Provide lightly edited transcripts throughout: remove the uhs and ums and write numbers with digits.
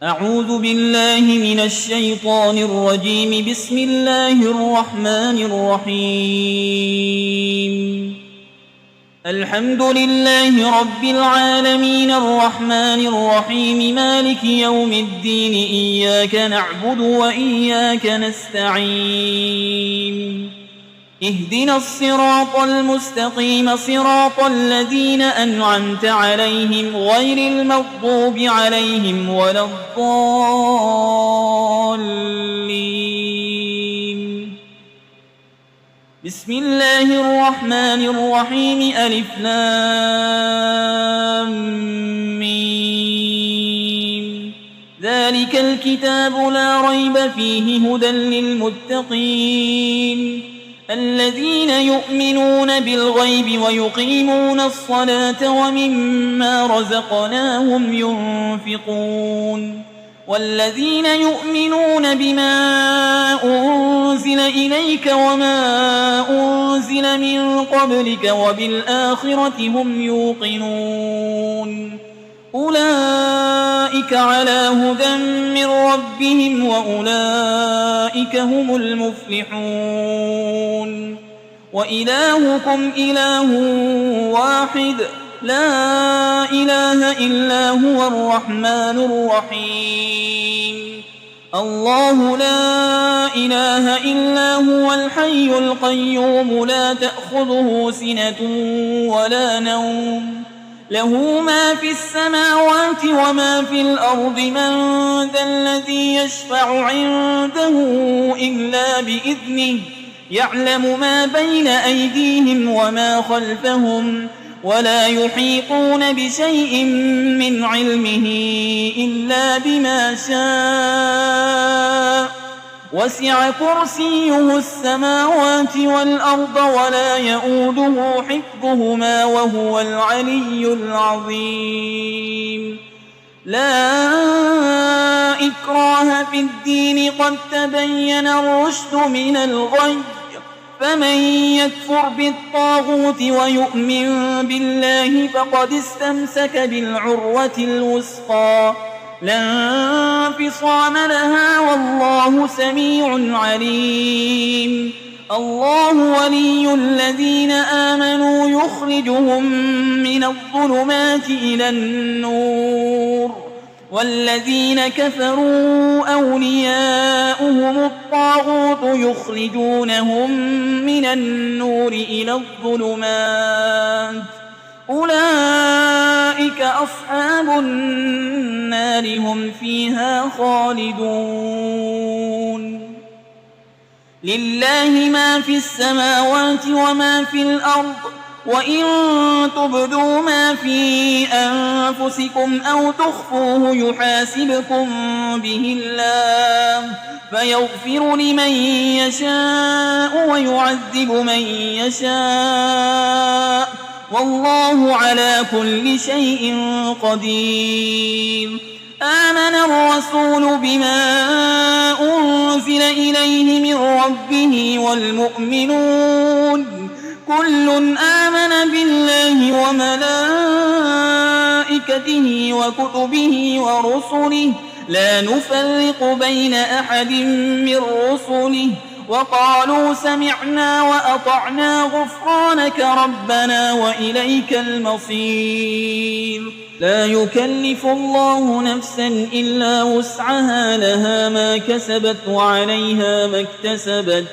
أعوذ بالله من الشيطان الرجيم. بسم الله الرحمن الرحيم. الحمد لله رب العالمين الرحمن الرحيم مالك يوم الدين. إياك نعبد وإياك نستعين. اهدنا الصراط المستقيم صراط الذين أنعمت عليهم غير المغضوب عليهم ولا الضالين. بسم الله الرحمن الرحيم. ألف لام ميم. ذلك الكتاب لا ريب فيه هدى للمتقين الذين يؤمنون بالغيب ويقيمون الصلاة ومما رزقناهم ينفقون والذين يؤمنون بما أنزل إليك وما أنزل من قبلك وبالآخرة هم يوقنون أولئك على هدى من ربهم وأولئك هم المفلحون. وإلهكم إله واحد لا إله إلا هو الرحمن الرحيم. الله لا إله إلا هو الحي القيوم لا تأخذه سنة ولا نوم له ما في السماوات وما في الأرض. من ذا الذي يشفع عنده إلا بإذنه يعلم ما بين أيديهم وما خلفهم ولا يحيطون بشيء من علمه إلا بما شاء. وسع كرسيه السماوات والأرض ولا يؤوده حفظهما وهو العلي العظيم. لا إكراه في الدين قد تبين الرشد من الغي. فمن يكفر بالطاغوت ويؤمن بالله فقد استمسك بالعروة الوثقى لا انفصام لها والله سميع عليم. الله ولي الذين آمنوا يخرجهم من الظلمات إلى النور والذين كفروا أولياؤهم الطاغوت يخرجونهم من النور إلى الظلمات. أولئك أصحاب النار هم فيها خالدون. لله ما في السماوات وما في الأرض وإن تبدوا ما في أنفسكم أو تخفوه يحاسبكم به الله فيغفر لمن يشاء ويعذب من يشاء والله على كل شيء قدير. آمن الرسول بما أنزل إليه من ربه والمؤمنون كل آمن بالله وملائكته وكتبه ورسله لا نفرق بين أحد من رسله وقالوا سمعنا وأطعنا غفرانك ربنا وإليك المصير. لا يكلف الله نفسا إلا وسعها لها ما كسبت وعليها ما اكتسبت.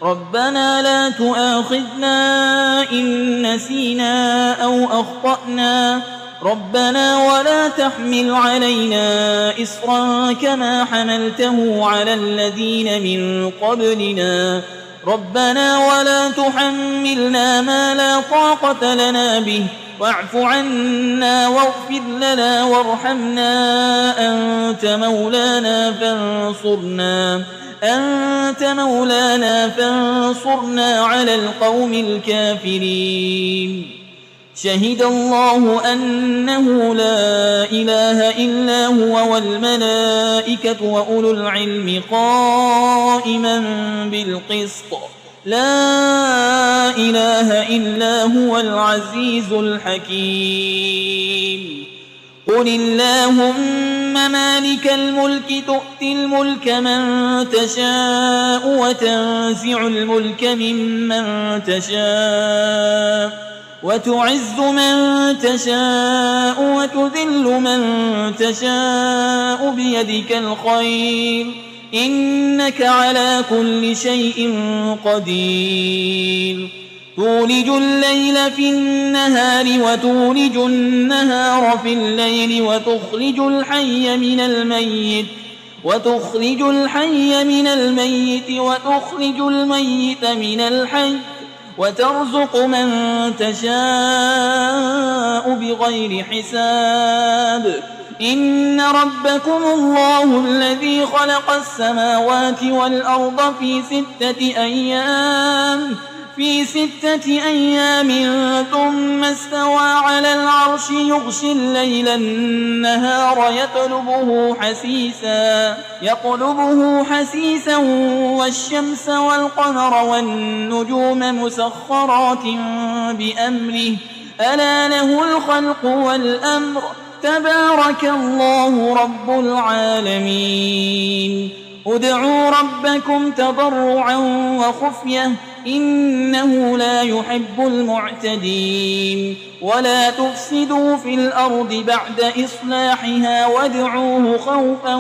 ربنا لا تؤاخذنا إن نسينا أو أخطأنا ربنا ولا تحمل علينا إصرا كما حملته على الذين من قبلنا ربنا ولا تحملنا ما لا طاقة لنا به واعف عنا واغفر لنا وارحمنا أنت مولانا فانصرنا على القوم الكافرين. شهد الله أنه لا إله إلا هو والملائكة وأولو العلم قائما بالقسط لا إله إلا هو العزيز الحكيم. قل اللهم مالك الملك تؤتي الملك من تشاء وتنزع الملك ممن تشاء وتعز من تشاء وتذل من تشاء بيدك الخير إنك على كل شيء قدير تولج الليل في النهار وتولج النهار في الليل وتخرج الحي من الميت وتخرج الميت من الحي وترزق من تشاء بغير حساب إن ربكم الله الذي خلق السماوات والأرض في 6 أيام ثم استوى على العرش يغشي الليل النهار يطلبه حسيسا والشمس والقمر والنجوم مسخرات بأمره ألا له الخلق والأمر تبارك الله رب العالمين ادعوا ربكم تضرعا وخفية إنه لا يحب المعتدين ولا تفسدوا في الأرض بعد إصلاحها وادعوه خوفا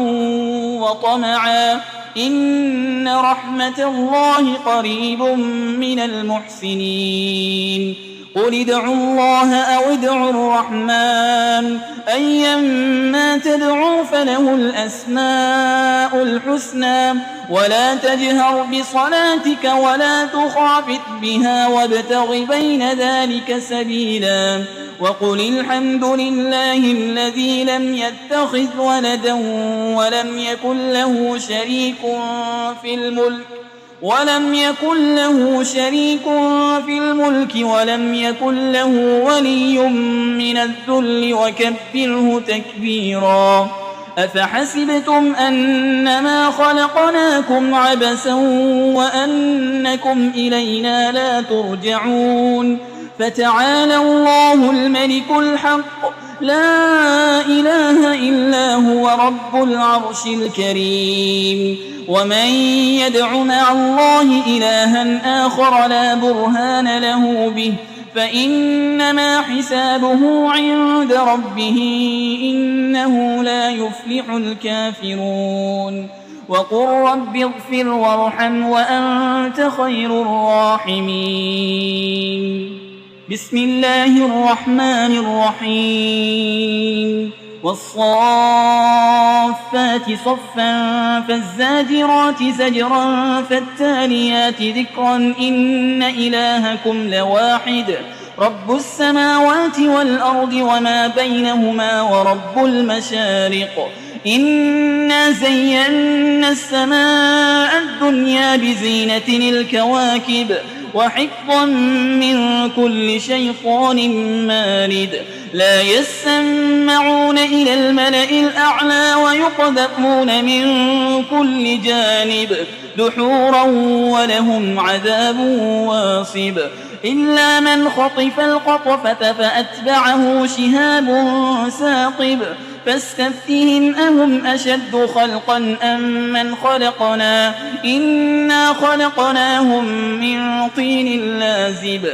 وطمعا إن رحمة الله قريب من المحسنين قل ادعوا الله أو ادعوا الرحمن أيما تدعوا فله الأسماء الحسنى ولا تجهر بصلاتك ولا تخافت بها وابتغ بين ذلك سبيلا وقل الحمد لله الذي لم يتخذ ولدا ولم يكن له شريك في الملك ولم يكن له ولي من الذل وكبره تكبيرا أفحسبتم أنما خلقناكم عبثا وأنكم إلينا لا ترجعون فتعالى الله الملك الحق لا إله إلا هو رب العرش الكريم ومن يدع مع الله إلها آخر لا برهان له به فإنما حسابه عند ربه إنه لا يفلح الكافرون وقل رب اغفر وارحم وأنت خير الراحمين بسم الله الرحمن الرحيم والصافات صفا فالزاجرات زجرا فالتاليات ذكرا إن إلهكم لواحد رب السماوات والأرض وما بينهما ورب المشارق إنا زينا السماء الدنيا بزينة الكواكب وحفظا من كل شيطان مارد لا يسمعون إلى الملأ الأعلى ويقذفون من كل جانب دحورا ولهم عذاب واصب إلا من خطف الخطفة فأتبعه شهاب ثاقب فاستفتهم أهم أشد خلقا أم من خلقنا إنا خلقناهم من طين لازب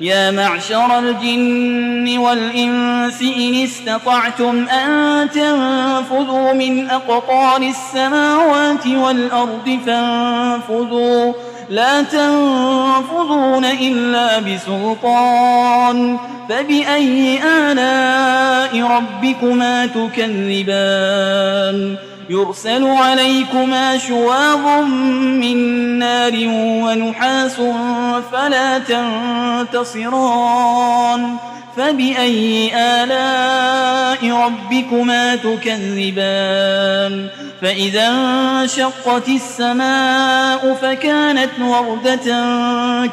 يا معشر الجن والإنس إن استطعتم أن تنفذوا من أقطار السماوات والأرض فانفذوا لا تنفذون إلا بسلطان فبأي آلاء ربكما تكذبان يرسل عليكما شواظ من نار ونحاس فلا تنتصران فبأي آلاء ربكما تكذبان فإذا انشقت السماء فكانت وردة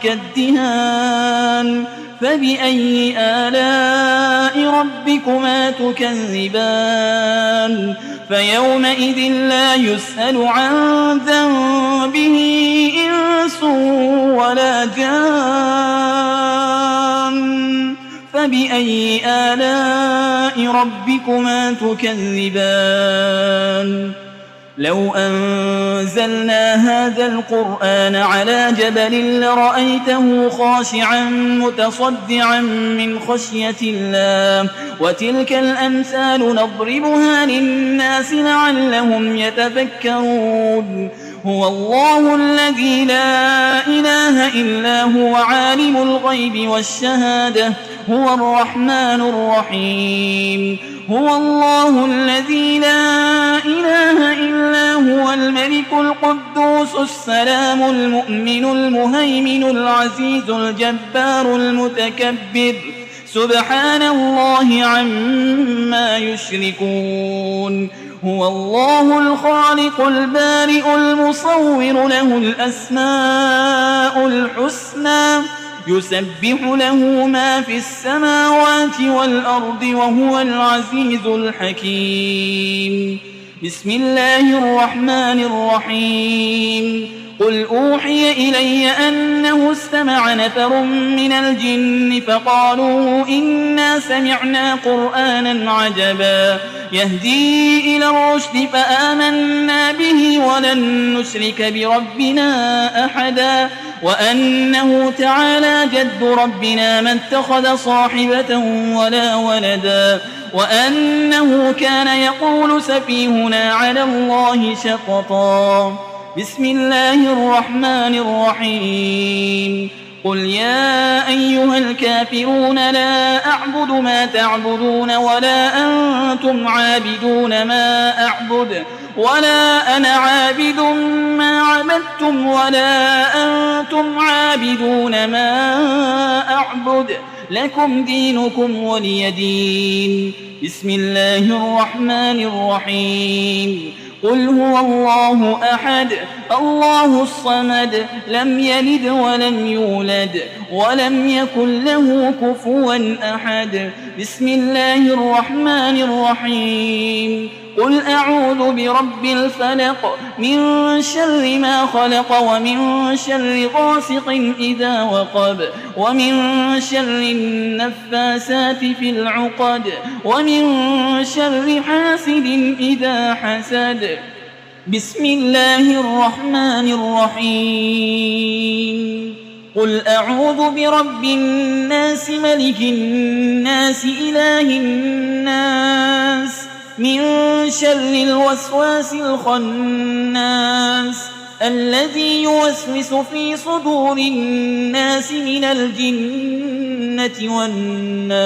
كالدهان فبأي آلاء ربكما تكذبان فيومئذ لا يسأل عن ذنبه إنس ولا جان فبأي آلاء ربكما تكذبان لو أنزلنا هذا القرآن على جبل لرأيته خاشعا متصدعا من خشية الله وتلك الأمثال نضربها للناس لعلهم يتفكرون هو الله الذي لا إله إلا هو عالم الغيب والشهادة هو الرحمن الرحيم هو الله الذي لا إله إلا هو الملك القدوس السلام المؤمن المهيمن العزيز الجبار المتكبر سبحان الله عما يشركون هو الله الخالق البارئ المصور له الأسماء الحسنى يسبح له ما في السماوات والأرض وهو العزيز الحكيم بسم الله الرحمن الرحيم قل أوحي إلي أنه استمع نفر من الجن فقالوا إنا سمعنا قرآنا عجبا يهدي إلى الرشد فآمنا به ولن نشرك بربنا أحدا وأنه تعالى جد ربنا ما اتخذ صاحبة ولا ولدا وأنه كان يقول سفيهنا على الله شططا بسم الله الرحمن الرحيم قل يا أيها الكافرون لا أعبد ما تعبدون ولا أنتم عابدون ما أعبد ولا أنا عابد ما عبدتم ولا أنتم عابدون ما أعبد لكم دينكم ولي دين بسم الله الرحمن الرحيم قل هو الله أحد الله الصمد لم يلد ولم يولد ولم يكن له كفوا أحد بسم الله الرحمن الرحيم قل أعوذ برب الفلق من شر ما خلق ومن شر غاسق إذا وقب ومن شر النفاسات في العقد ومن شر حاسد إذا حسد بسم الله الرحمن الرحيم قل أعوذ برب الناس ملك الناس إله الناس من شر الوسواس الخناس الذي يوسوس في صدور الناس من الجنة والناس